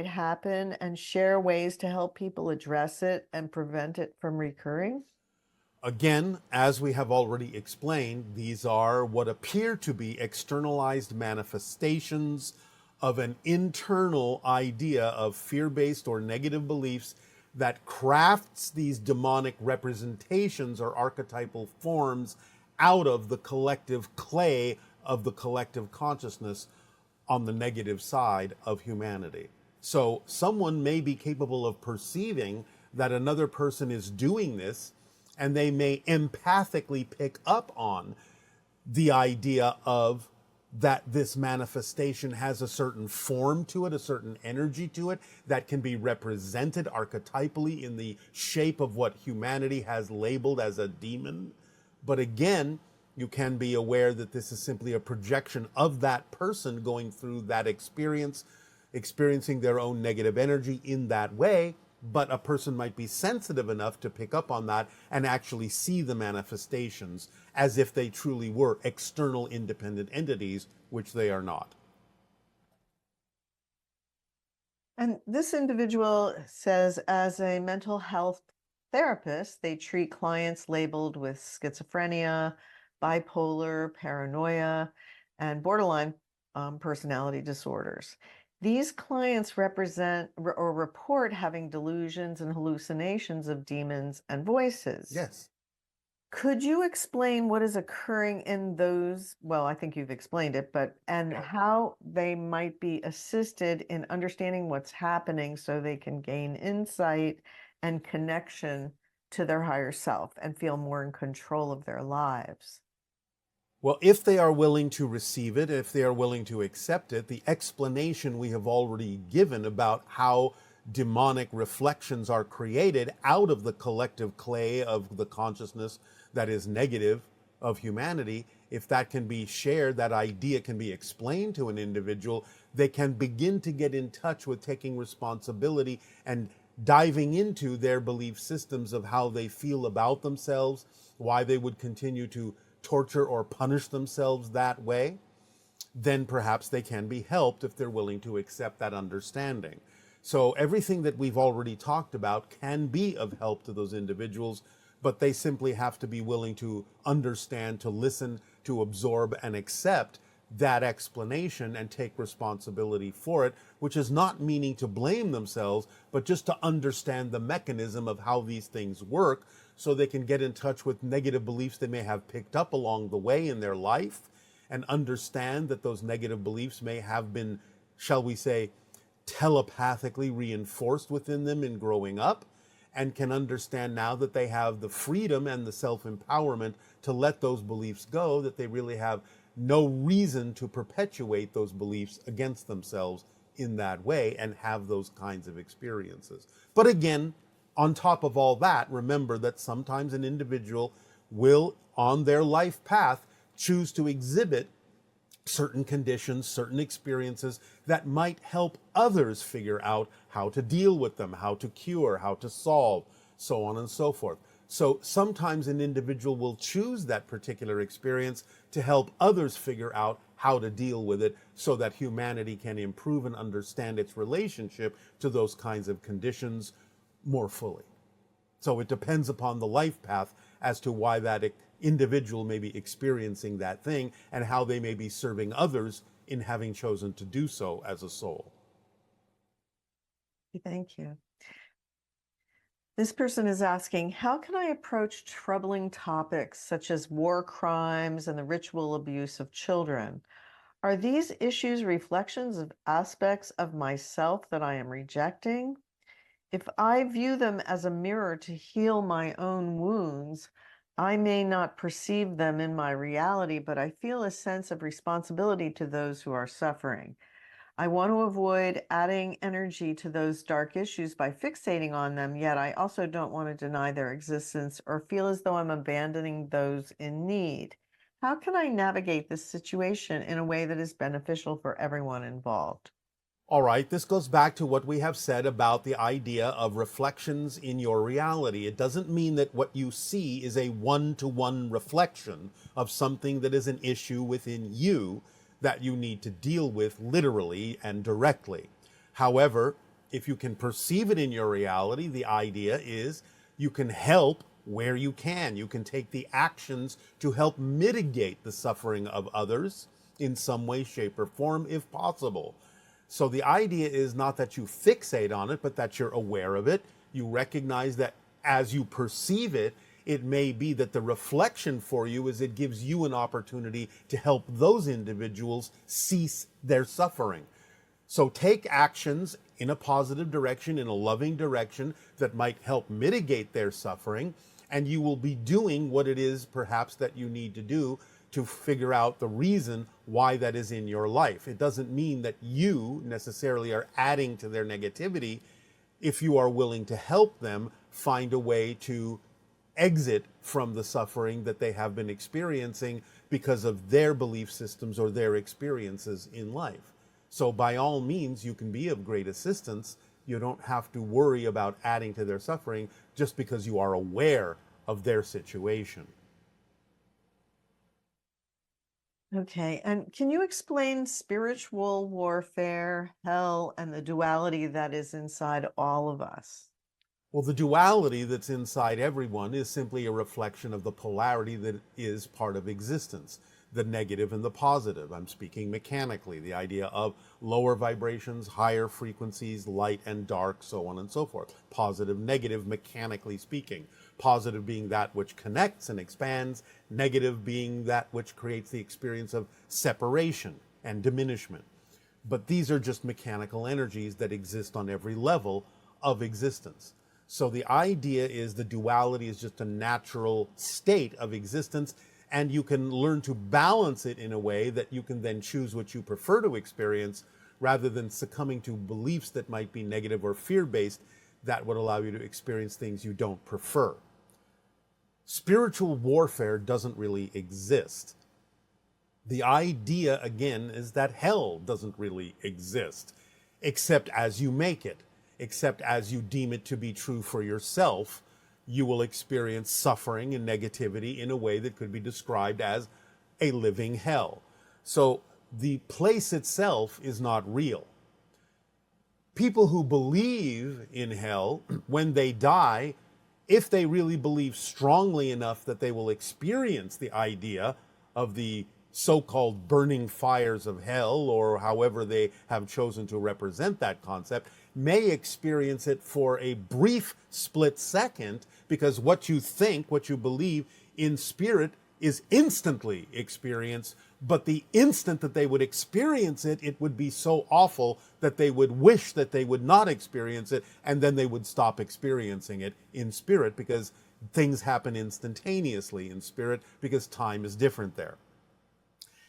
happen and share ways to help people address it and prevent it from recurring? Again, as we have already explained, these are what appear to be externalized manifestations of an internal idea of fear-based or negative beliefs that crafts these demonic representations or archetypal forms out of the collective clay of the collective consciousness on the negative side of humanity. So someone may be capable of perceiving that another person is doing this, and they may empathically pick up on the idea of that this manifestation has a certain form to it, a certain energy to it that can be represented archetypally in the shape of what humanity has labeled as a demon. But again, you can be aware that this is simply a projection of that person going through that experience, experiencing their own negative energy in that way. But a person might be sensitive enough to pick up on that and actually see the manifestations as if they truly were external independent entities, which they are not. And this individual says, as a mental health therapist, they treat clients labeled with schizophrenia, bipolar, paranoia, and borderline personality disorders. These clients represent or report having delusions and hallucinations of demons and voices. Yes. Could you explain what is occurring in those? Well, I think you've explained it, and how they might be assisted in understanding what's happening so they can gain insight and connection to their higher self and feel more in control of their lives? Well, if they are willing to receive it, if they are willing to accept it, the explanation we have already given about how demonic reflections are created out of the collective clay of the consciousness that is negative of humanity, if that can be shared, that idea can be explained to an individual, they can begin to get in touch with taking responsibility and diving into their belief systems of how they feel about themselves, why they would continue to torture or punish themselves that way. Then perhaps they can be helped if they're willing to accept that understanding. So everything that we've already talked about can be of help to those individuals, but they simply have to be willing to understand, to listen, to absorb and accept that explanation and take responsibility for it, which is not meaning to blame themselves, but just to understand the mechanism of how these things work so they can get in touch with negative beliefs they may have picked up along the way in their life and understand that those negative beliefs may have been, shall we say, telepathically reinforced within them in growing up, and can understand now that they have the freedom and the self-empowerment to let those beliefs go, that they really have no reason to perpetuate those beliefs against themselves in that way and have those kinds of experiences. But again, on top of all that, remember that sometimes an individual will, on their life path, choose to exhibit certain conditions, certain experiences that might help others figure out how to deal with them, how to cure, how to solve, so on and so forth. So sometimes an individual will choose that particular experience to help others figure out how to deal with it so that humanity can improve and understand its relationship to those kinds of conditions more fully. So it depends upon the life path as to why that individual may be experiencing that thing and how they may be serving others in having chosen to do so as a soul. Thank you. This person is asking, how can I approach troubling topics such as war crimes and the ritual abuse of children? Are these issues reflections of aspects of myself that I am rejecting? If I view them as a mirror to heal my own wounds, I may not perceive them in my reality, but I feel a sense of responsibility to those who are suffering. I want to avoid adding energy to those dark issues by fixating on them, yet I also don't want to deny their existence or feel as though I'm abandoning those in need. How can I navigate this situation in a way that is beneficial for everyone involved? All right, this goes back to what we have said about the idea of reflections in your reality. It doesn't mean that what you see is a one-to-one reflection of something that is an issue within you that you need to deal with literally and directly. However, If you can perceive it in your reality, the idea is you can help where you can. You can take the actions to help mitigate the suffering of others in some way, shape, or form, if possible. So the idea is not that you fixate on it, but that you're aware of it. You recognize that as you perceive it, it may be that the reflection for you is it gives you an opportunity to help those individuals cease their suffering. So take actions in a positive direction, in a loving direction that might help mitigate their suffering, and you will be doing what it is perhaps that you need to do to figure out the reason why that is in your life. It doesn't mean that you necessarily are adding to their negativity. If you are willing to help them find a way to exit from the suffering that they have been experiencing because of their belief systems or their experiences in life. So by all means, you can be of great assistance. You don't have to worry about adding to their suffering just because you are aware of their situation. Okay, and can you explain spiritual warfare, hell, and the duality that is inside all of us? Well, the duality that's inside everyone is simply a reflection of the polarity that is part of existence, the negative and the positive. I'm speaking mechanically, the idea of lower vibrations, higher frequencies, light and dark, so on and so forth. Positive, negative, mechanically speaking. Positive being that which connects and expands, negative being that which creates the experience of separation and diminishment. But these are just mechanical energies that exist on every level of existence. So the idea is the duality is just a natural state of existence, and you can learn to balance it in a way that you can then choose what you prefer to experience rather than succumbing to beliefs that might be negative or fear-based that would allow you to experience things you don't prefer. Spiritual warfare doesn't really exist. The idea, again, is that hell doesn't really exist, except as you make it. Except as you deem it to be true for yourself, you will experience suffering and negativity in a way that could be described as a living hell. So the place itself is not real. People who believe in hell, when they die, if they really believe strongly enough that they will experience the idea of the so-called burning fires of hell, or however they have chosen to represent that concept, may experience it for a brief split second, because what you think, what you believe in spirit is instantly experienced, but the instant that they would experience it, it would be so awful that they would wish that they would not experience it, and then they would stop experiencing it in spirit, because things happen instantaneously in spirit, because time is different there.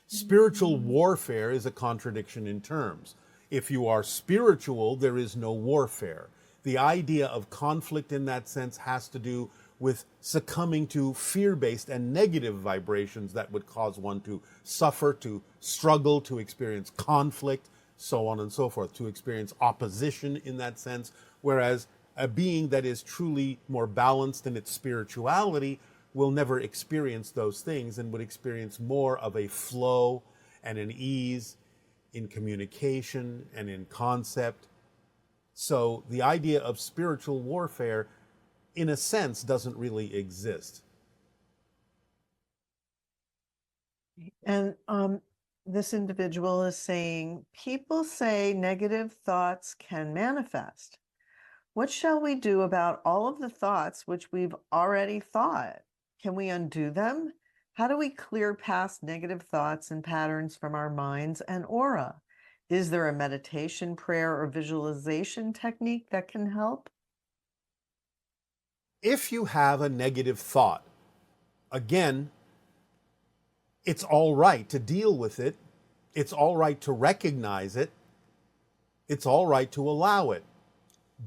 Spiritual warfare is a contradiction in terms. If you are spiritual, there is no warfare. The idea of conflict in that sense has to do with succumbing to fear-based and negative vibrations that would cause one to suffer, to struggle, to experience conflict, so on and so forth, to experience opposition in that sense, whereas a being that is truly more balanced in its spirituality will never experience those things and would experience more of a flow and an ease in communication and in concept. So the idea of spiritual warfare, in a sense, doesn't really exist. And this individual is saying, people say negative thoughts can manifest. What shall we do about all of the thoughts which we've already thought? Can we undo them? How do we clear past negative thoughts and patterns from our minds and aura? Is there a meditation, prayer, or visualization technique that can help? If you have a negative thought, again, it's all right to deal with it. It's all right to recognize it. It's all right to allow it.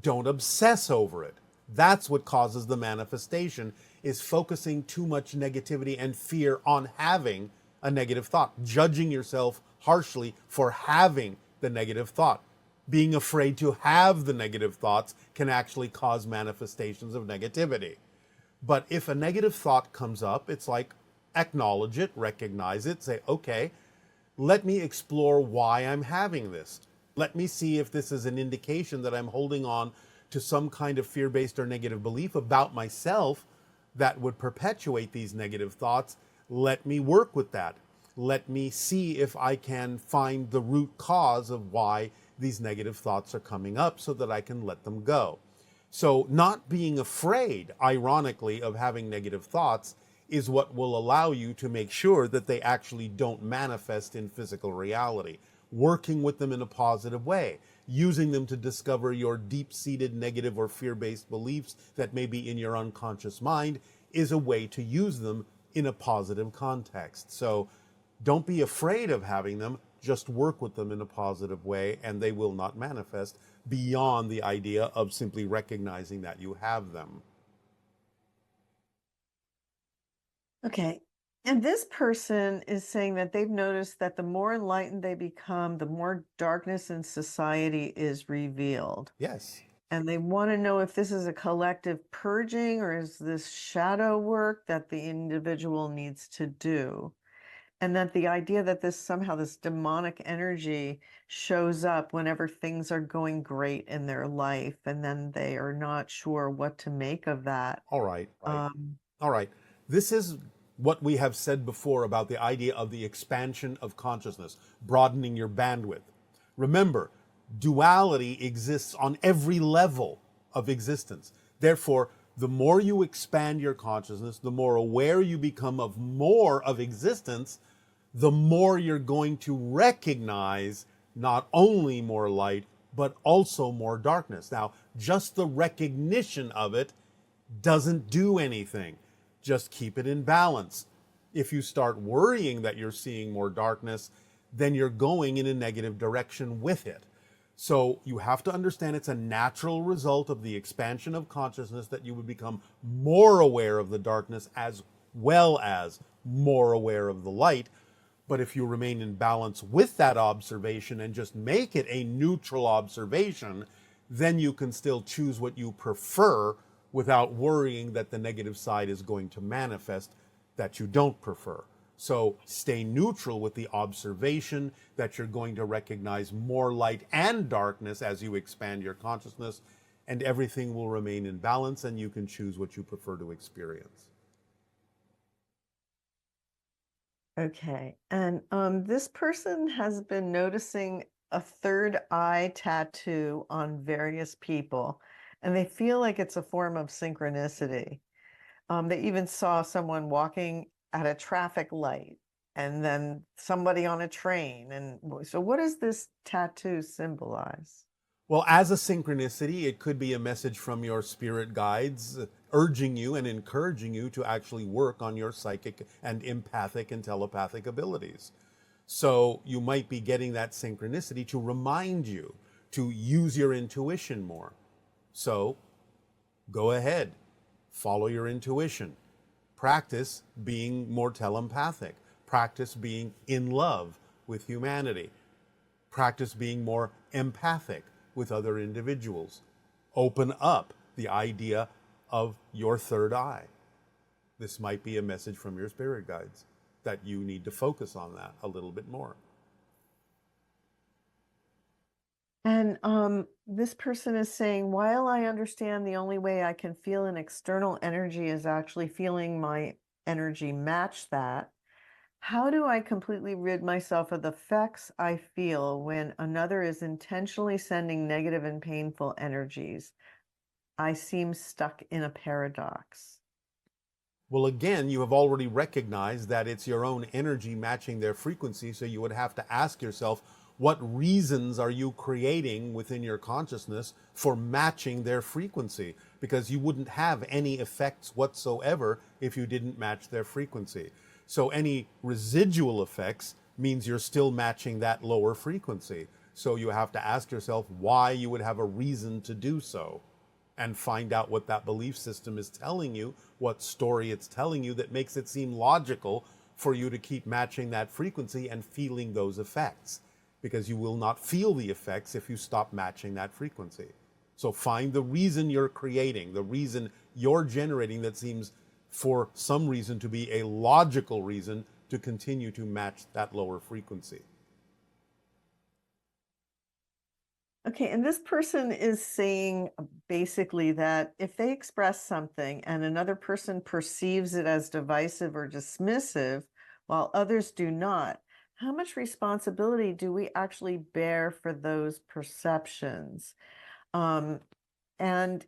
Don't obsess over it. That's what causes the manifestation, is focusing too much negativity and fear on having a negative thought, judging yourself harshly for having the negative thought. Being afraid to have the negative thoughts can actually cause manifestations of negativity. But if a negative thought comes up, it's like acknowledge it, recognize it, say, okay, let me explore why I'm having this. Let me see if this is an indication that I'm holding on to some kind of fear-based or negative belief about myself that would perpetuate these negative thoughts. Let me work with that. Let me see if I can find the root cause of why these negative thoughts are coming up so that I can let them go. So not being afraid, ironically, of having negative thoughts is what will allow you to make sure that they actually don't manifest in physical reality. Working with them in a positive way, using them to discover your deep-seated negative or fear-based beliefs that may be in your unconscious mind is a way to use them in a positive context. So don't be afraid of having them, just work with them in a positive way, and they will not manifest beyond the idea of simply recognizing that you have them. Okay. And this person is saying that they've noticed that the more enlightened they become, the more darkness in society is revealed. Yes. And they want to know if this is a collective purging or is this shadow work that the individual needs to do. And that the idea that this demonic energy shows up whenever things are going great in their life, and then they are not sure what to make of that. All right. Um, All right. This is what we have said before about the idea of the expansion of consciousness, broadening your bandwidth. Remember, duality exists on every level of existence. Therefore, the more you expand your consciousness, the more aware you become of more of existence, the more you're going to recognize not only more light, but also more darkness. Now, just the recognition of it doesn't do anything. Just keep it in balance. If you start worrying that you're seeing more darkness, then you're going in a negative direction with it. So you have to understand it's a natural result of the expansion of consciousness that you would become more aware of the darkness as well as more aware of the light. But if you remain in balance with that observation and just make it a neutral observation, then you can still choose what you prefer without worrying that the negative side is going to manifest that you don't prefer. So stay neutral with the observation that you're going to recognize more light and darkness as you expand your consciousness, and everything will remain in balance and you can choose what you prefer to experience. Okay. And this person has been noticing a third eye tattoo on various people, and they feel like it's a form of synchronicity. They even saw someone walking at a traffic light and then somebody on a train. And so, what does this tattoo symbolize? Well, as a synchronicity, it could be a message from your spirit guides urging you and encouraging you to actually work on your psychic and empathic and telepathic abilities. So you might be getting that synchronicity to remind you to use your intuition more. So go ahead, follow your intuition. Practice being more telepathic. Practice being in love with humanity. Practice being more empathic with other individuals. Open up the idea of your third eye. This might be a message from your spirit guides that you need to focus on that a little bit more. And this person is saying, while I understand the only way I can feel an external energy is actually feeling my energy match that, how do I completely rid myself of the effects I feel when another is intentionally sending negative and painful energies? I seem stuck in a paradox. Well, again, you have already recognized that it's your own energy matching their frequency, so you would have to ask yourself, what reasons are you creating within your consciousness for matching their frequency? Because you wouldn't have any effects whatsoever if you didn't match their frequency. So any residual effects means you're still matching that lower frequency. So you have to ask yourself why you would have a reason to do so, and find out what that belief system is telling you, what story it's telling you that makes it seem logical for you to keep matching that frequency and feeling those effects. Because you will not feel the effects if you stop matching that frequency. So find the reason you're creating, the reason you're generating that seems for some reason to be a logical reason to continue to match that lower frequency. Okay, and this person is saying basically that if they express something and another person perceives it as divisive or dismissive, while others do not, how much responsibility do we actually bear for those perceptions? Um, and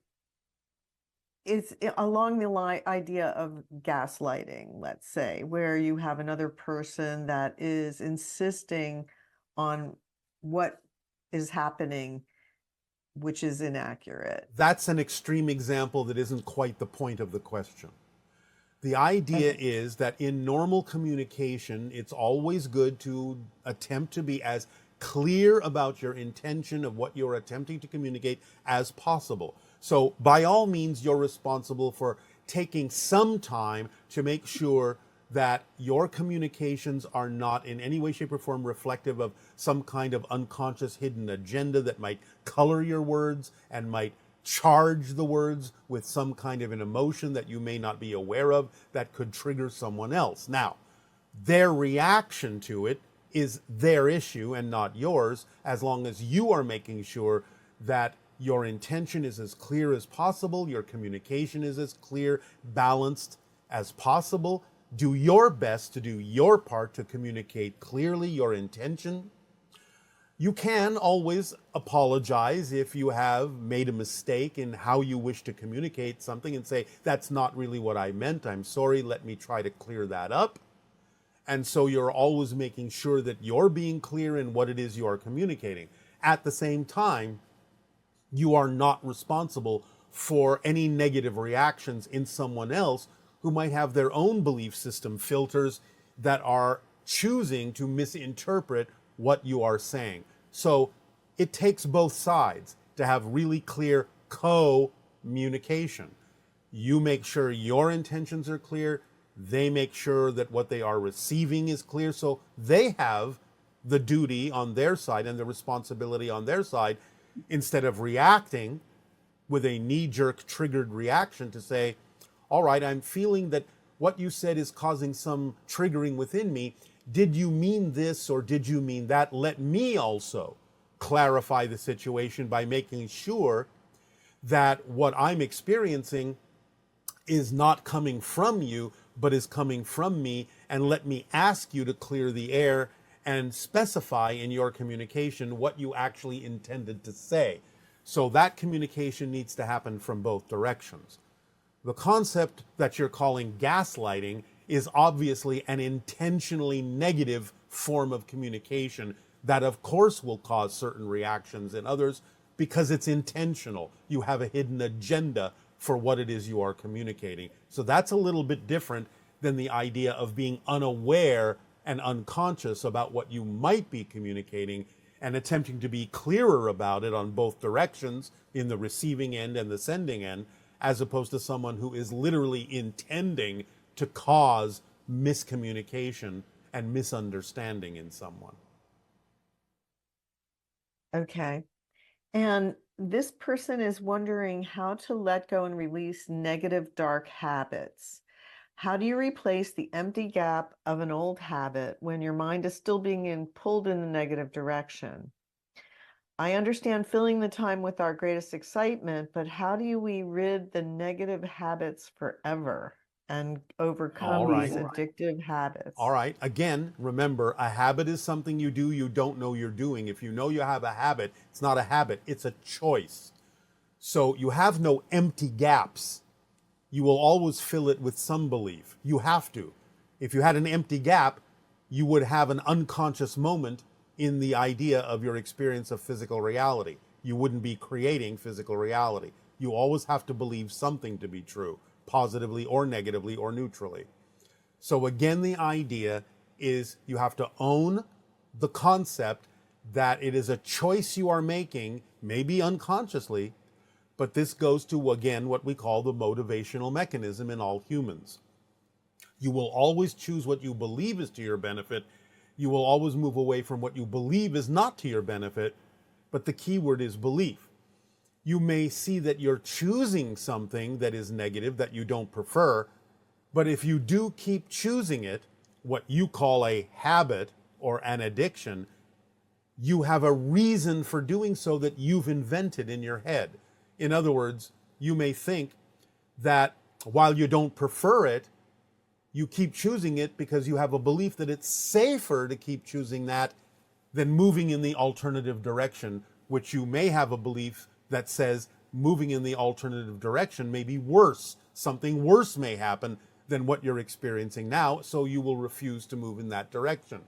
it's along the idea of gaslighting, let's say, where you have another person that is insisting on what is happening, which is inaccurate. That's an extreme example that isn't quite the point of the question. The idea Okay. is that in normal communication, it's always good to attempt to be as clear about your intention of what you're attempting to communicate as possible. So, by all means, you're responsible for taking some time to make sure that your communications are not in any way, shape, or form reflective of some kind of unconscious hidden agenda that might color your words and might charge the words with some kind of an emotion that you may not be aware of that could trigger someone else. Now, their reaction to it is their issue and not yours, as long as you are making sure that your intention is as clear as possible, your communication is as clear, balanced as possible. Do your best to do your part to communicate clearly your intention. You can always apologize if you have made a mistake in how you wish to communicate something and say, that's not really what I meant. I'm sorry. Let me try to clear that up. And so you're always making sure that you're being clear in what it is you are communicating. At the same time, you are not responsible for any negative reactions in someone else who might have their own belief system filters that are choosing to misinterpret what you are saying. So it takes both sides to have really clear communication. You make sure your intentions are clear. They make sure that what they are receiving is clear. So they have the duty on their side and the responsibility on their side, instead of reacting with a knee-jerk triggered reaction to say, all right, I'm feeling that what you said is causing some triggering within me. Did you mean this or did you mean that? Let me also clarify the situation by making sure that what I'm experiencing is not coming from you, but is coming from me. And let me ask you to clear the air and specify in your communication what you actually intended to say. So that communication needs to happen from both directions. The concept that you're calling gaslighting is obviously an intentionally negative form of communication that, of course, will cause certain reactions in others because it's intentional. You have a hidden agenda for what it is you are communicating. So that's a little bit different than the idea of being unaware and unconscious about what you might be communicating and attempting to be clearer about it on both directions, in the receiving end and the sending end, as opposed to someone who is literally intending to cause miscommunication and misunderstanding in someone. Okay. And this person is wondering how to let go and release negative, dark habits. How do you replace the empty gap of an old habit when your mind is still being pulled in the negative direction? I understand filling the time with our greatest excitement, but how do we rid the negative habits forever and overcome All these right. addictive All habits? right. Again, remember, a habit is something you do you don't know you're doing. If you know you have a habit, it's not a habit, it's a choice. So you have no empty gaps. You will always fill it with some belief. You have to. If you had an empty gap, you would have an unconscious moment in the idea of your experience of physical reality. You wouldn't be creating physical reality. You always have to believe something to be true, positively or negatively or neutrally. So again, the idea is you have to own the concept that it is a choice you are making, maybe unconsciously, but this goes to, again, what we call the motivational mechanism in all humans. You will always choose what you believe is to your benefit. You will always move away from what you believe is not to your benefit, but the key word is belief. You may see that you're choosing something that is negative, that you don't prefer, but if you do keep choosing it, what you call a habit or an addiction, you have a reason for doing so that you've invented in your head. In other words, you may think that while you don't prefer it, you keep choosing it because you have a belief that it's safer to keep choosing that than moving in the alternative direction, which you may have a belief that says moving in the alternative direction may be worse. Something worse may happen than what you're experiencing now, so you will refuse to move in that direction.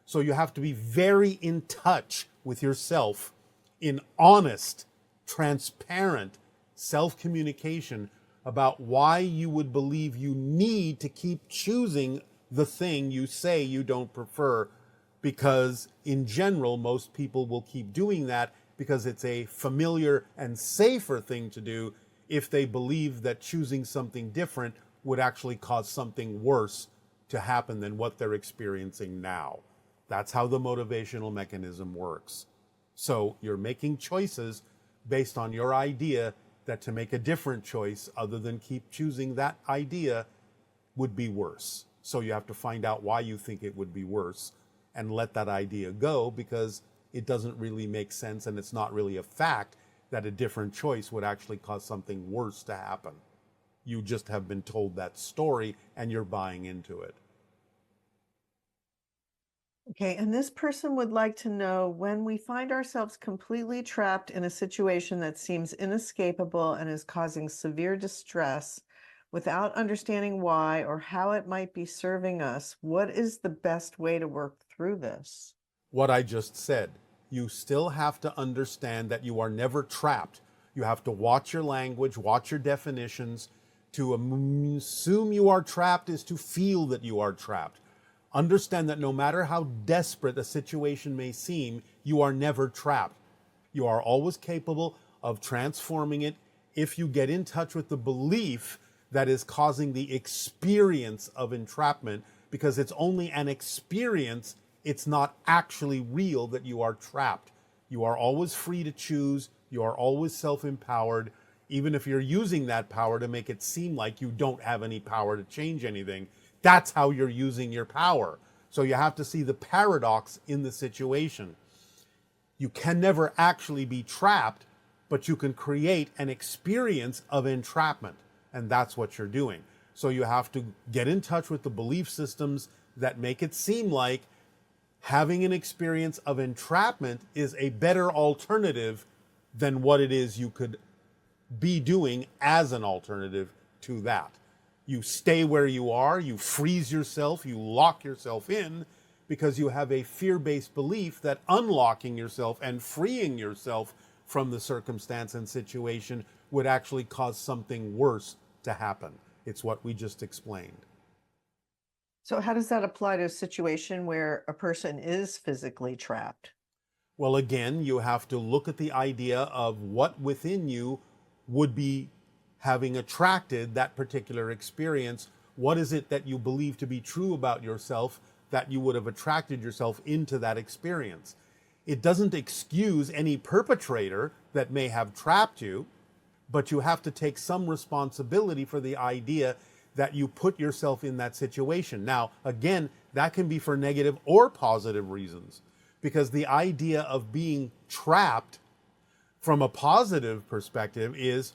So you have to be very in touch with yourself in honest, transparent self-communication about why you would believe you need to keep choosing the thing you say you don't prefer, because in general, most people will keep doing that because it's a familiar and safer thing to do if they believe that choosing something different would actually cause something worse to happen than what they're experiencing now. That's how the motivational mechanism works. So you're making choices based on your idea that to make a different choice other than keep choosing that idea would be worse. So you have to find out why you think it would be worse and let that idea go, because it doesn't really make sense and it's not really a fact that a different choice would actually cause something worse to happen. You just have been told that story and you're buying into it. Okay, and this person would like to know, when we find ourselves completely trapped in a situation that seems inescapable and is causing severe distress without understanding why or how it might be serving us, what is the best way to work through this? What I just said. You still have to understand that you are never trapped. You have to watch your language, watch your definitions. To assume you are trapped is to feel that you are trapped. Understand that no matter how desperate a situation may seem, you are never trapped. You are always capable of transforming it if you get in touch with the belief that is causing the experience of entrapment, because it's only an experience. It's not actually real that you are trapped. You are always free to choose. You are always self-empowered, even if you're using that power to make it seem like you don't have any power to change anything. That's how you're using your power. So you have to see the paradox in the situation. You can never actually be trapped, but you can create an experience of entrapment. And that's what you're doing. So you have to get in touch with the belief systems that make it seem like having an experience of entrapment is a better alternative than what it is you could be doing as an alternative to that. You stay where you are, you freeze yourself, you lock yourself in, because you have a fear-based belief that unlocking yourself and freeing yourself from the circumstance and situation would actually cause something worse to happen. It's what we just explained. So how does that apply to a situation where a person is physically trapped? Well, again, you have to look at the idea of what within you would be having attracted that particular experience. What is it that you believe to be true about yourself that you would have attracted yourself into that experience? It doesn't excuse any perpetrator that may have trapped you, but you have to take some responsibility for the idea that you put yourself in that situation. Now, again, that can be for negative or positive reasons, because the idea of being trapped from a positive perspective is,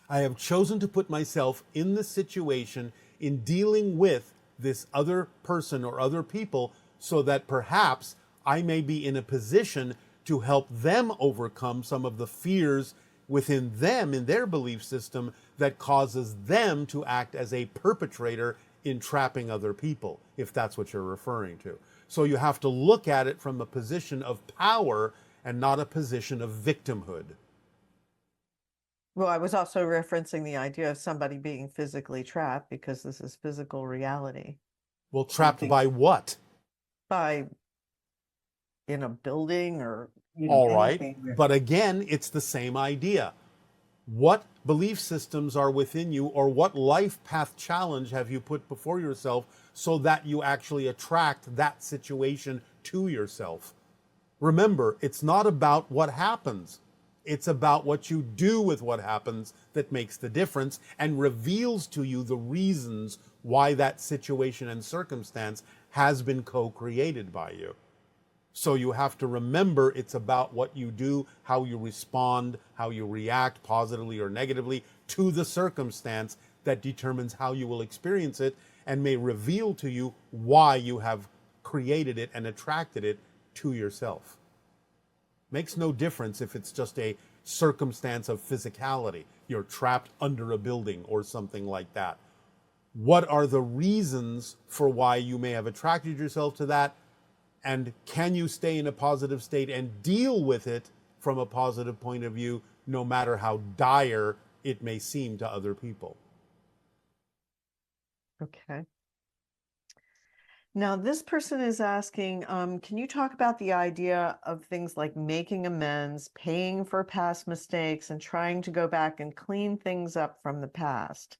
I have chosen to put myself in this situation in dealing with this other person or other people so that perhaps I may be in a position to help them overcome some of the fears within them in their belief system that causes them to act as a perpetrator in trapping other people, if that's what you're referring to. So you have to look at it from a position of power and not a position of victimhood. Well, I was also referencing the idea of somebody being physically trapped, because this is physical reality. Well, trapped by what? By in a building or All right. anything. But again, it's the same idea. What belief systems are within you, or what life path challenge have you put before yourself so that you actually attract that situation to yourself? Remember, it's not about what happens. It's about what you do with what happens that makes the difference and reveals to you the reasons why that situation and circumstance has been co-created by you. So you have to remember it's about what you do, how you respond, how you react positively or negatively to the circumstance that determines how you will experience it and may reveal to you why you have created it and attracted it to yourself. Makes no difference if it's just a circumstance of physicality. You're trapped under a building or something like that. What are the reasons for why you may have attracted yourself to that? And can you stay in a positive state and deal with it from a positive point of view, no matter how dire it may seem to other people? Okay. Now, this person is asking, can you talk about the idea of things like making amends, paying for past mistakes, and trying to go back and clean things up from the past?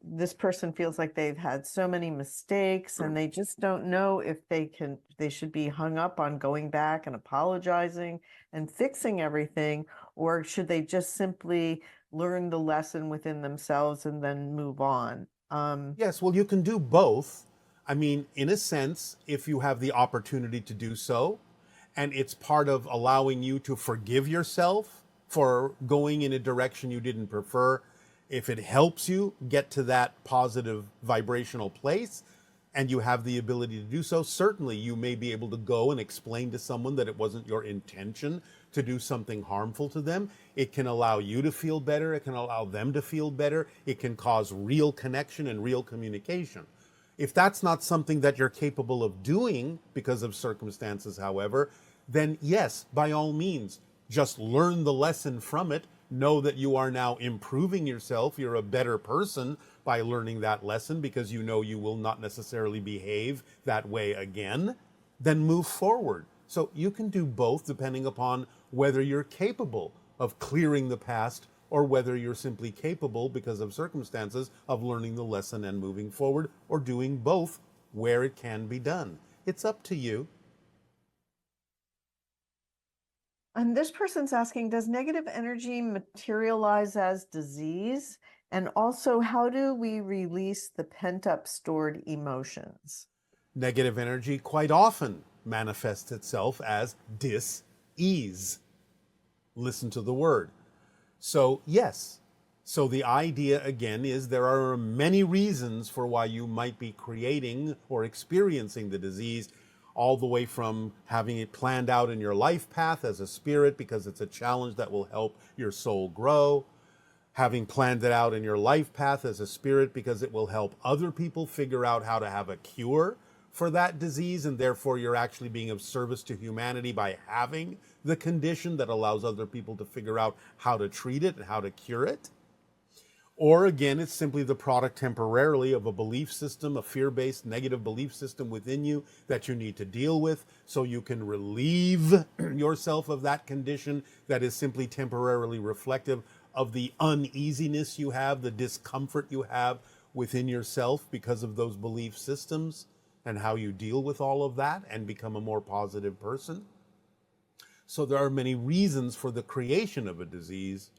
This person feels like they've had so many mistakes and they just don't know if they should be hung up on going back and apologizing and fixing everything, or should they just simply learn the lesson within themselves and then move on? Yes, well, you can do both. I mean, in a sense, if you have the opportunity to do so, and it's part of allowing you to forgive yourself for going in a direction you didn't prefer, if it helps you get to that positive vibrational place and you have the ability to do so, certainly you may be able to go and explain to someone that it wasn't your intention to do something harmful to them. It can allow you to feel better. It can allow them to feel better. It can cause real connection and real communication. If that's not something that you're capable of doing because of circumstances, however, then yes, by all means, just learn the lesson from it. Know that you are now improving yourself. You're a better person by learning that lesson because you know you will not necessarily behave that way again. Then move forward. So you can do both depending upon whether you're capable of clearing the past or whether you're simply capable, because of circumstances, of learning the lesson and moving forward, or doing both where it can be done. It's up to you. And this person's asking, does negative energy materialize as disease? And also, how do we release the pent-up stored emotions? Negative energy quite often manifests itself as dis-ease. Listen to the word. So, yes. So the idea again is there are many reasons for why you might be creating or experiencing the disease, all the way from having it planned out in your life path as a spirit because it's a challenge that will help your soul grow, having planned it out in your life path as a spirit because it will help other people figure out how to have a cure for that disease, and therefore you're actually being of service to humanity by having the condition that allows other people to figure out how to treat it and how to cure it. Or again, it's simply the product temporarily of a belief system, a fear-based negative belief system within you that you need to deal with so you can relieve yourself of that condition that is simply temporarily reflective of the uneasiness you have, the discomfort you have within yourself because of those belief systems, and how you deal with all of that and become a more positive person. So there are many reasons for the creation of a disease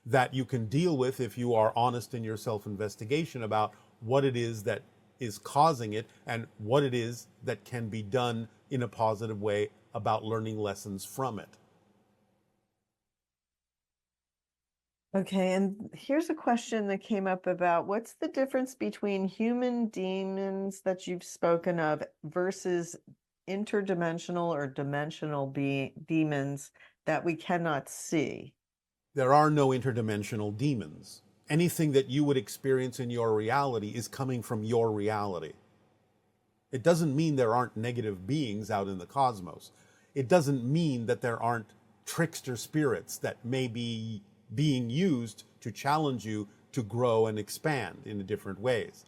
that you can deal with if you are honest in your self-investigation about what it is that is causing it and what it is that can be done in a positive way about learning lessons from it. Okay, and here's a question that came up about what's the difference between human demons that you've spoken of versus interdimensional or dimensional demons that we cannot see? There are no interdimensional demons. Anything that you would experience in your reality is coming from your reality. It doesn't mean there aren't negative beings out in the cosmos. It doesn't mean that there aren't trickster spirits that may be being used to challenge you to grow and expand in different ways.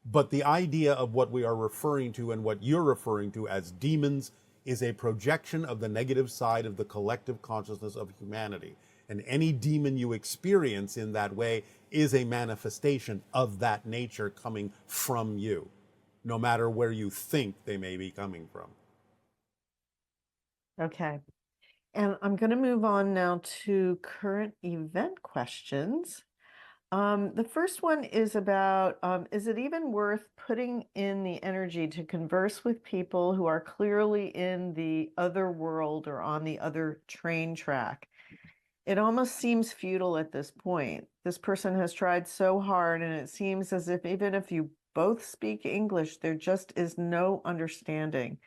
But the idea of what we are referring to and what you're referring to as demons is a projection of the negative side of the collective consciousness of humanity. And any demon you experience in that way is a manifestation of that nature coming from you, no matter where you think they may be coming from. Okay. And I'm going to move on now to current event questions. The first one is about, is it even worth putting in the energy to converse with people who are clearly in the other world or on the other train track? It almost seems futile at this point. This person has tried so hard, and it seems as if even if you both speak English, there just is no understanding.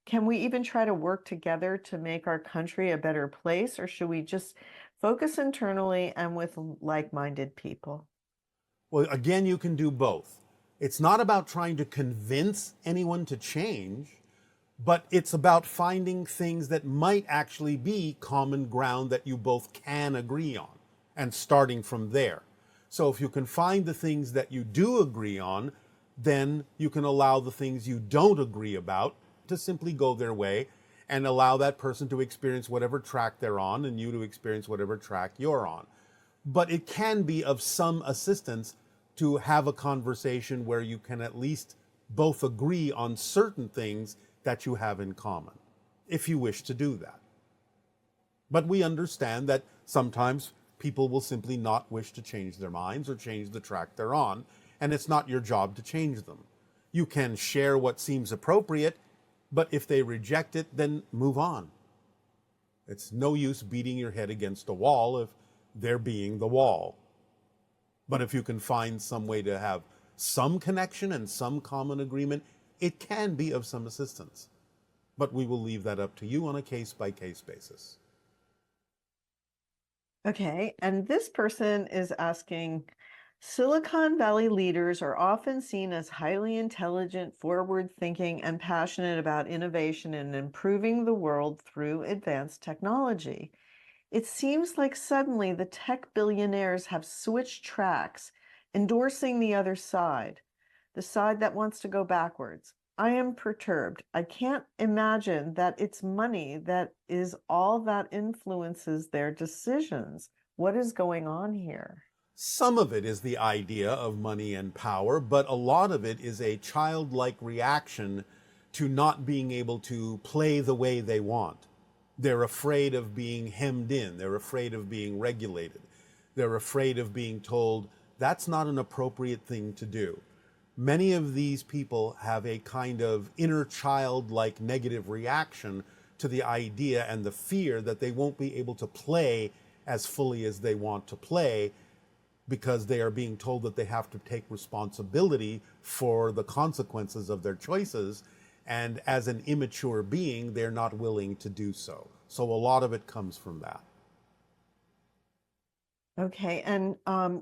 Can we even try to work together to make our country a better place, or should we just focus internally and with like-minded people? Well, again, you can do both. It's not about trying to convince anyone to change, but it's about finding things that might actually be common ground that you both can agree on and starting from there. So if you can find the things that you do agree on, then you can allow the things you don't agree about to simply go their way and allow that person to experience whatever track they're on and you to experience whatever track you're on. But it can be of some assistance to have a conversation where you can at least both agree on certain things that you have in common, if you wish to do that. But we understand that sometimes people will simply not wish to change their minds or change the track they're on, and it's not your job to change them. You can share what seems appropriate, but if they reject it, then move on. It's no use beating your head against a wall if they're being the wall. But if you can find some way to have some connection and some common agreement, it can be of some assistance. But we will leave that up to you on a case-by-case basis. Okay, and this person is asking, Silicon Valley leaders are often seen as highly intelligent, forward-thinking, and passionate about innovation and improving the world through advanced technology. It seems like suddenly the tech billionaires have switched tracks, endorsing the other side, the side that wants to go backwards. I am perturbed. I can't imagine that it's money that is all that influences their decisions. What is going on here? Some of it is the idea of money and power, but a lot of it is a childlike reaction to not being able to play the way they want. They're afraid of being hemmed in. They're afraid of being regulated. They're afraid of being told that's not an appropriate thing to do. Many of these people have a kind of inner child-like negative reaction to the idea and the fear that they won't be able to play as fully as they want to play because they are being told that they have to take responsibility for the consequences of their choices. And as an immature being, they're not willing to do so. So a lot of it comes from that. Okay, and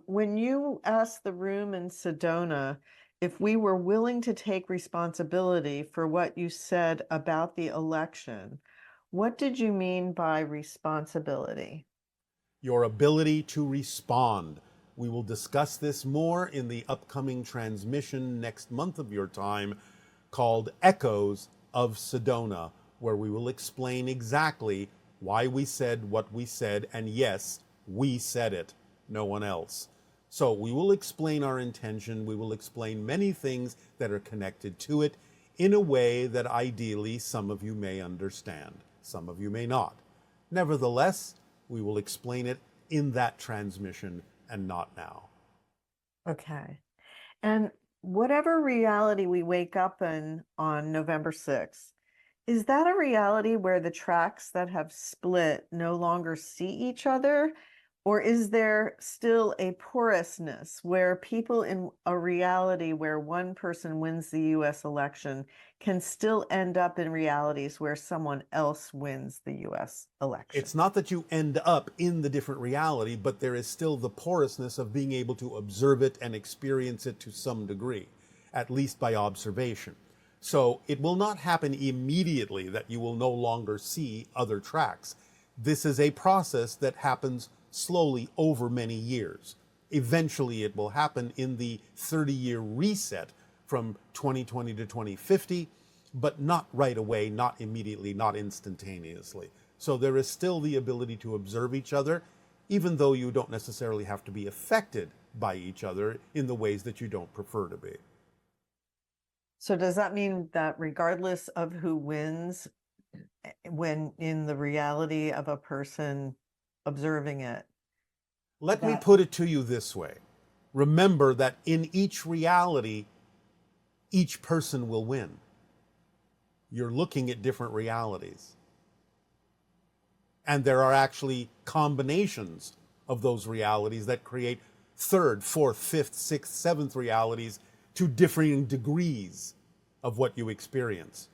when you asked the room in Sedona if we were willing to take responsibility for what you said about the election, what did you mean by responsibility? Your ability to respond. We will discuss this more in the upcoming transmission next month of your time called Echoes of Sedona, where we will explain exactly why we said what we said, and yes, we said it, no one else. So we will explain our intention, we will explain many things that are connected to it in a way that ideally some of you may understand, some of you may not. Nevertheless, we will explain it in that transmission and not now. Okay. And whatever reality we wake up in on November 6th, is that a reality where the tracks that have split no longer see each other? Or is there still a porousness where people in a reality where one person wins the US election can still end up in realities where someone else wins the US election? It's not that you end up in the different reality, but there is still the porousness of being able to observe it and experience it to some degree, at least by observation. So it will not happen immediately that you will no longer see other tracks. This is a process that happens slowly over many years. Eventually it will happen in the 30-year reset from 2020 to 2050, but not right away, not immediately, not instantaneously. So there is still the ability to observe each other, even though you don't necessarily have to be affected by each other in the ways that you don't prefer to be. So does that mean that regardless of who wins, when in the reality of a person observing it, Let me that put it to you this way. remember that in each reality, each person will win. You're looking at different realities. And there are actually combinations of those realities that create third, fourth, fifth, sixth, seventh realities to differing degrees of what you experience.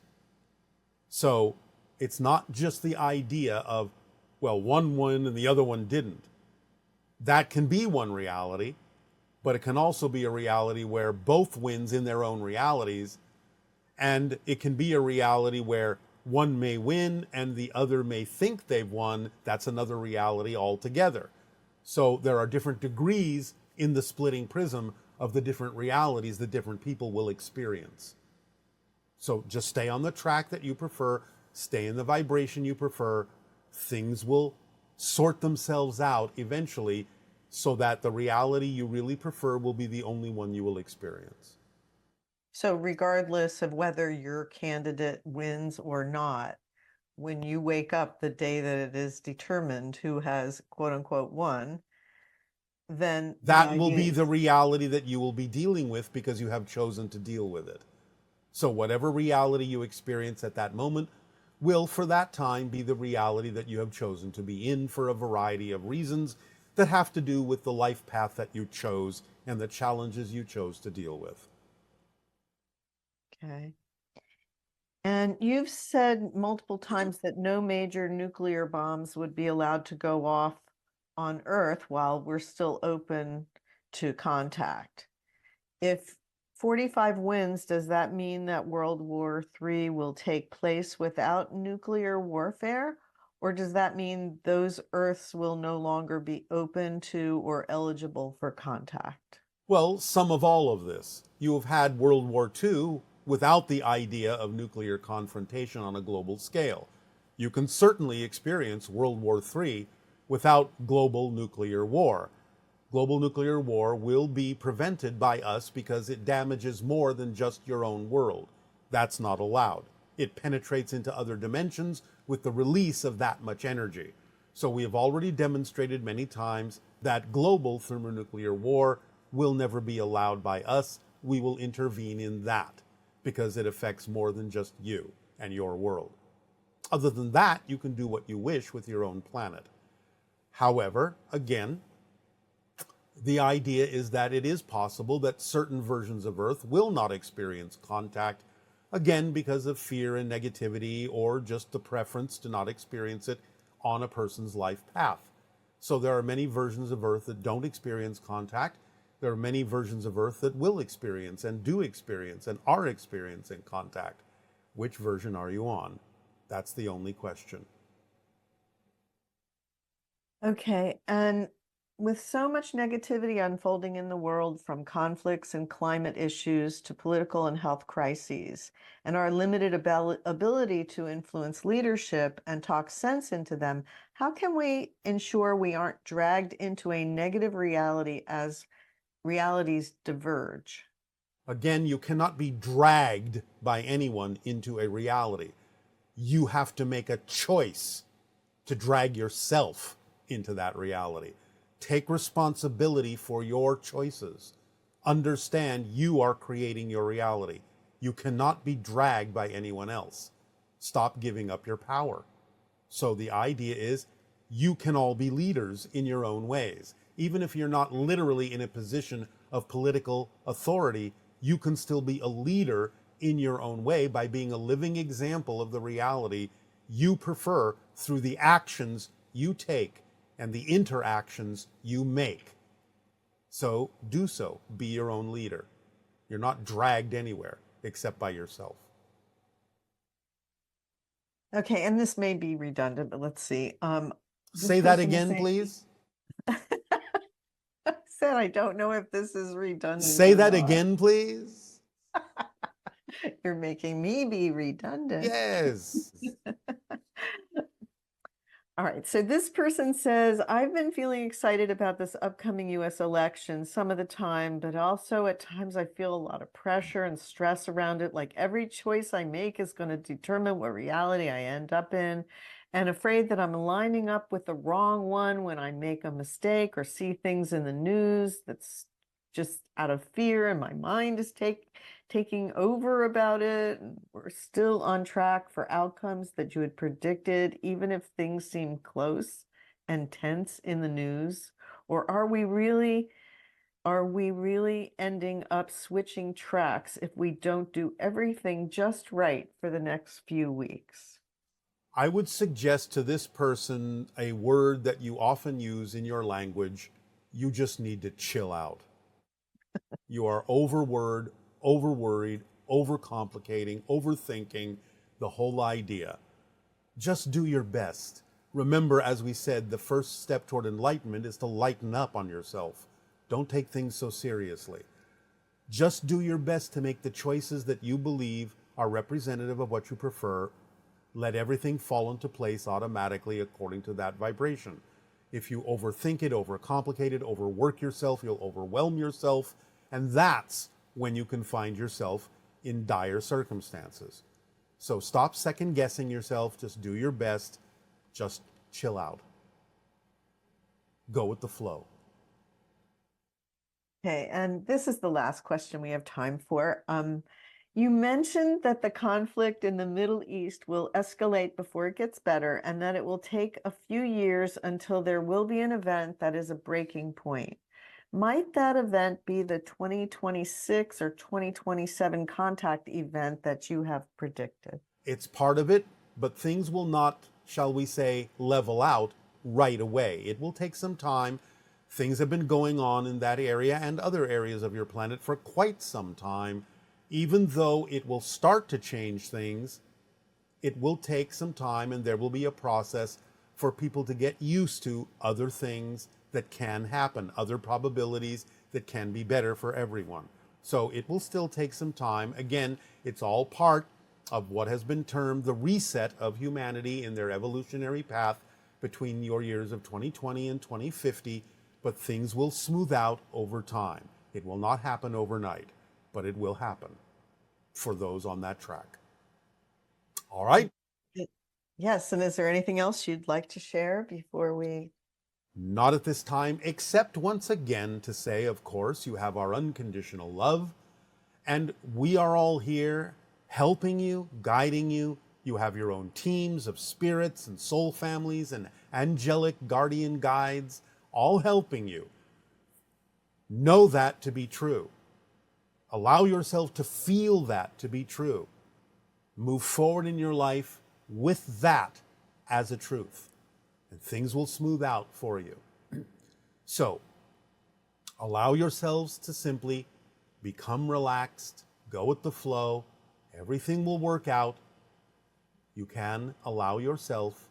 So it's not just the idea of, well, one won and the other one didn't. That can be one reality, but it can also be a reality where both wins in their own realities, and it can be a reality where one may win and the other may think they've won. That's another reality altogether. So there are different degrees in the splitting prism of the different realities that different people will experience. So just stay on the track that you prefer, stay in the vibration you prefer. Things will sort themselves out eventually so that the reality you really prefer will be the only one you will experience. So regardless of whether your candidate wins or not, when you wake up the day that it is determined who has quote unquote won, then that will be the reality that you will be dealing with because you have chosen to deal with it. So whatever reality you experience at that moment will, for that time, be the reality that you have chosen to be in for a variety of reasons that have to do with the life path that you chose and the challenges you chose to deal with. Okay. And you've said multiple times that no major nuclear bombs would be allowed to go off on Earth while we're still open to contact. If 45 wins, does that mean that World War III will take place without nuclear warfare? Or does that mean those Earths will no longer be open to or eligible for contact? Well, some of all of this. You have had World War II without the idea of nuclear confrontation on a global scale. You can certainly experience World War III without global nuclear war. Global nuclear war will be prevented by us because it damages more than just your own world. That's not allowed. It penetrates into other dimensions with the release of that much energy. So we have already demonstrated many times that global thermonuclear war will never be allowed by us. We will intervene in that because it affects more than just you and your world. Other than that, you can do what you wish with your own planet. However, again, the idea is that it is possible that certain versions of Earth will not experience contact, again, because of fear and negativity or just the preference to not experience it on a person's life path. So there are many versions of Earth that don't experience contact. There are many versions of Earth that will experience and do experience and are experiencing contact. Which version are you on? That's the only question. Okay, and with so much negativity unfolding in the world, from conflicts and climate issues to political and health crises, and our limited ability to influence leadership and talk sense into them, how can we ensure we aren't dragged into a negative reality as realities diverge? Again, you cannot be dragged by anyone into a reality. You have to make a choice to drag yourself into that reality. Take responsibility for your choices. Understand you are creating your reality. You cannot be dragged by anyone else. Stop giving up your power. So the idea is you can all be leaders in your own ways. Even if you're not literally in a position of political authority, you can still be a leader in your own way by being a living example of the reality you prefer through the actions you take and the interactions you make. So do so. Be your own leader. You're not dragged anywhere except by yourself. Okay, and this may be redundant, but let's see. Say that again, please. I said I don't know if this is redundant. Say that again, please. You're making me be redundant. Yes. All right, so this person says, I've been feeling excited about this upcoming US election some of the time, but also at times I feel a lot of pressure and stress around it. Like every choice I make is going to determine what reality I end up in, and afraid that I'm lining up with the wrong one when I make a mistake or see things in the news that just out of fear and my mind is taking over about it? We're still on track for outcomes that you had predicted, even if things seem close and tense in the news? Or are we really ending up switching tracks if we don't do everything just right for the next few weeks? I would suggest to this person a word that you often use in your language. You just need to chill out. You are overworried, overcomplicating, overthinking the whole idea. Just do your best. Remember, as we said, the first step toward enlightenment is to lighten up on yourself. Don't take things so seriously. Just do your best to make the choices that you believe are representative of what you prefer. Let everything fall into place automatically according to that vibration. If you overthink it, overcomplicate it, overwork yourself, you'll overwhelm yourself, and that's when you can find yourself in dire circumstances. So stop second guessing yourself, just do your best, just chill out. Go with the flow. Okay, and this is the last question we have time for. You mentioned that the conflict in the Middle East will escalate before it gets better, and that it will take a few years until there will be an event that is a breaking point. Might that event be the 2026 or 2027 contact event that you have predicted? It's part of it, but things will not, shall we say, level out right away. It will take some time. Things have been going on in that area and other areas of your planet for quite some time. Even though it will start to change things, it will take some time, and there will be a process for people to get used to other things that can happen, other probabilities that can be better for everyone. So it will still take some time. Again, it's all part of what has been termed the reset of humanity in their evolutionary path between your years of 2020 and 2050, but things will smooth out over time. It will not happen overnight, but it will happen for those on that track. All right? Yes, and is there anything else you'd like to share before we... Not at this time, except once again to say, of course, you have our unconditional love, and we are all here helping you, guiding you. You have your own teams of spirits and soul families and angelic guardian guides, all helping you. Know that to be true. Allow yourself to feel that to be true. Move forward in your life with that as a truth, and things will smooth out for you. So, allow yourselves to simply become relaxed, go with the flow. Everything will work out. You can allow yourself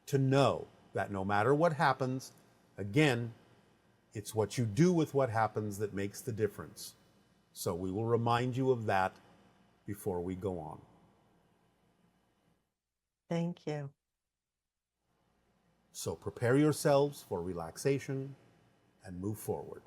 to know that no matter what happens, again, it's what you do with what happens that makes the difference. So we will remind you of that before we go on. Thank you. So prepare yourselves for relaxation and move forward.